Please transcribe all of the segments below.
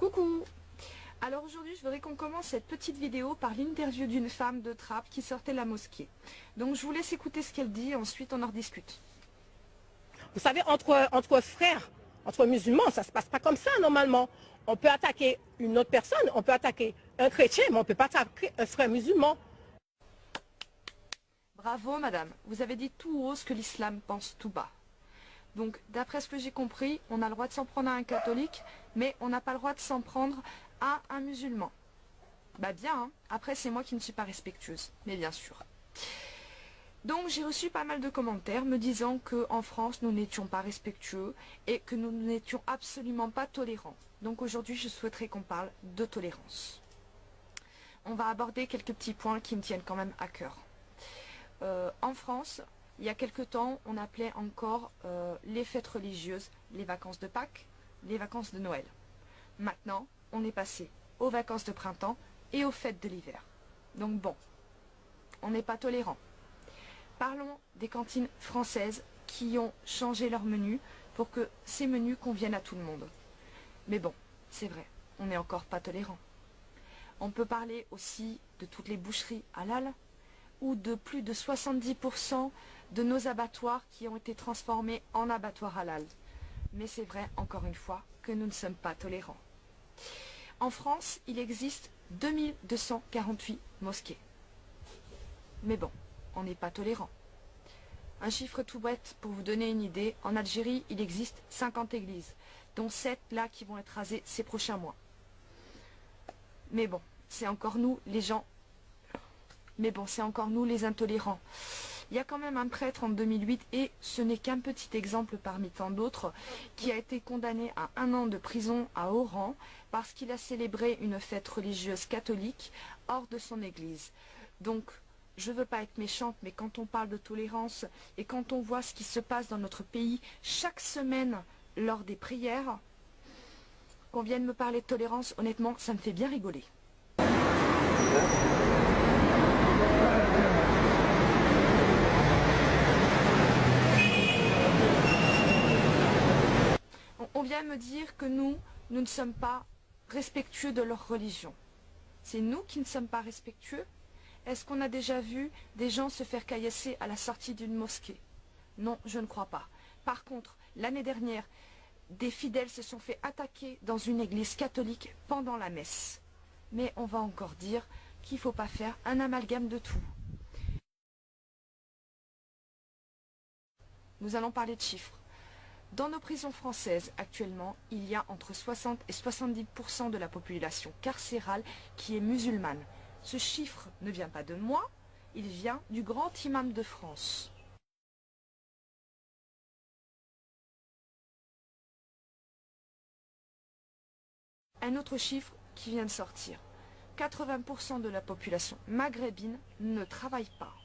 Coucou! Alors aujourd'hui je voudrais qu'on commence cette petite vidéo par l'interview d'une femme de Trappes qui sortait de la mosquée. Donc je vous laisse écouter ce qu'elle dit et ensuite on en rediscute. Vous savez, entre frères, entre musulmans, ça ne se passe pas comme ça normalement. On peut attaquer une autre personne, on peut attaquer un chrétien, mais on ne peut pas attaquer un frère musulman. Bravo madame, vous avez dit tout haut ce que l'islam pense tout bas. Donc d'après ce que j'ai compris, on a le droit de s'en prendre à un catholique, mais on n'a pas le droit de s'en prendre à un musulman. Bah bien, hein. Après c'est moi qui ne suis pas respectueuse, mais bien sûr. Donc j'ai reçu pas mal de commentaires me disant qu'en France nous n'étions pas respectueux et que nous n'étions absolument pas tolérants. Donc aujourd'hui je souhaiterais qu'on parle de tolérance. On va aborder quelques petits points qui me tiennent quand même à cœur. En France, il y a quelque temps, on appelait encore les fêtes religieuses, les vacances de Pâques, les vacances de Noël. Maintenant, on est passé aux vacances de printemps et aux fêtes de l'hiver. Donc bon, on n'est pas tolérant. Parlons des cantines françaises qui ont changé leur menu pour que ces menus conviennent à tout le monde. Mais bon, c'est vrai, on n'est encore pas tolérant. On peut parler aussi de toutes les boucheries halal, ou de plus de 70% de nos abattoirs qui ont été transformés en abattoirs halal. Mais c'est vrai, encore une fois, que nous ne sommes pas tolérants. En France, il existe 2248 mosquées. Mais bon, on n'est pas tolérant. Un chiffre tout bête pour vous donner une idée, en Algérie, il existe 50 églises, dont 7 là qui vont être rasées ces prochains mois. Mais bon, c'est encore nous, les gens... Mais bon, c'est encore nous les intolérants. Il y a quand même un prêtre en 2008, et ce n'est qu'un petit exemple parmi tant d'autres, qui a été condamné à 1 an de prison à Oran parce qu'il a célébré une fête religieuse catholique hors de son église. Donc, je ne veux pas être méchante, mais quand on parle de tolérance et quand on voit ce qui se passe dans notre pays chaque semaine lors des prières, qu'on vienne me parler de tolérance, honnêtement, ça me fait bien rigoler. On vient me dire que nous ne sommes pas respectueux de leur religion. C'est nous qui ne sommes pas respectueux? Est-ce qu'on a déjà vu des gens se faire caillasser à la sortie d'une mosquée? Non, je ne crois pas. Par contre, l'année dernière, des fidèles se sont fait attaquer dans une église catholique pendant la messe. Mais on va encore dire qu'il ne faut pas faire un amalgame de tout. Nous allons parler de chiffres. Dans nos prisons françaises, actuellement, il y a entre 60 et 70% de la population carcérale qui est musulmane. Ce chiffre ne vient pas de moi, il vient du grand imam de France. Un autre chiffre qui vient de sortir. 80% de la population maghrébine ne travaille pas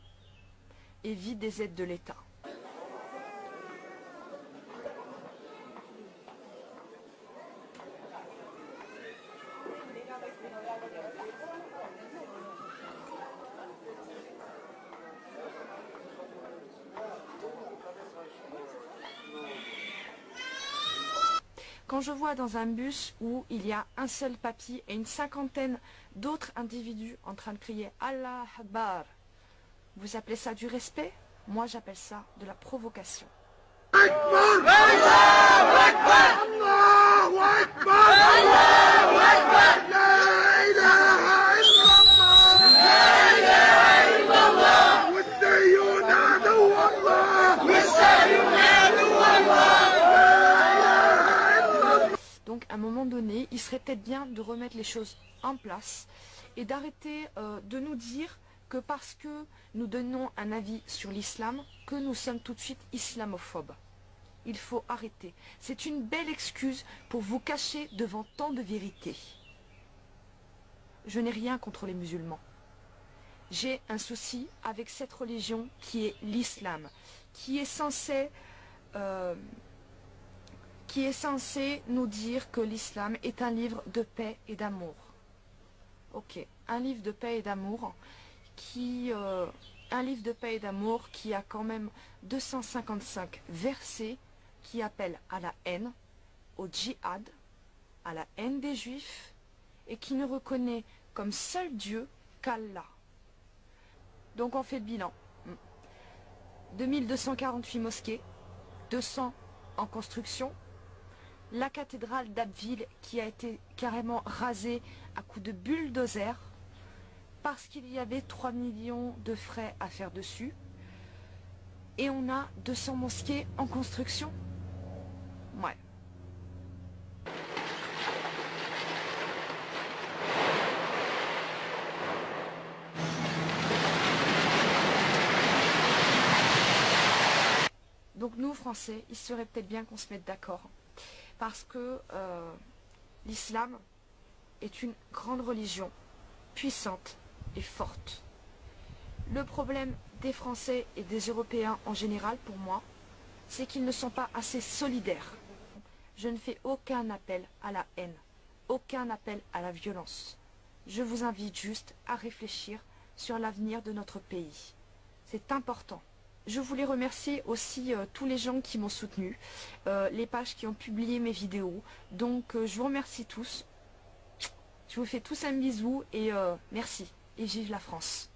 et vit des aides de l'État. Quand je vois dans un bus où il y a un seul papy et une cinquantaine d'autres individus en train de crier « Allah Akbar », vous appelez ça du respect? Moi j'appelle ça de la provocation. Akbar! Allahu Akbar! Allahu Akbar! Allahu Akbar! La ilaha illallah! La ilaha illallah! والديون عدو الله! والديون عدو الله! Donc à un moment donné, il serait peut-être bien de remettre les choses en place et d'arrêter de nous dire que parce que nous donnons un avis sur l'islam, que nous sommes tout de suite islamophobes. Il faut arrêter. C'est une belle excuse pour vous cacher devant tant de vérité. Je n'ai rien contre les musulmans. J'ai un souci avec cette religion qui est l'islam, qui est censée nous dire que l'islam est un livre de paix et d'amour. Ok, un livre de paix et d'amour qui a quand même 255 versets qui appellent à la haine, au djihad, à la haine des Juifs et qui ne reconnaît comme seul Dieu qu'Allah. Donc on fait le bilan. 2248 mosquées, 200 en construction, la cathédrale d'Abbeville qui a été carrément rasée à coups de bulldozer parce qu'il y avait 3 millions de frais à faire dessus, et on a 200 mosquées en construction. Ouais. Donc nous, Français, il serait peut-être bien qu'on se mette d'accord. Parce que l'islam est une grande religion, puissante et forte. Le problème des Français et des Européens en général, pour moi, c'est qu'ils ne sont pas assez solidaires. Je ne fais aucun appel à la haine, aucun appel à la violence. Je vous invite juste à réfléchir sur l'avenir de notre pays. C'est important. Je voulais remercier aussi tous les gens qui m'ont soutenu, les pages qui ont publié mes vidéos. Donc je vous remercie tous. Je vous fais tous un bisou et merci. Et vive la France.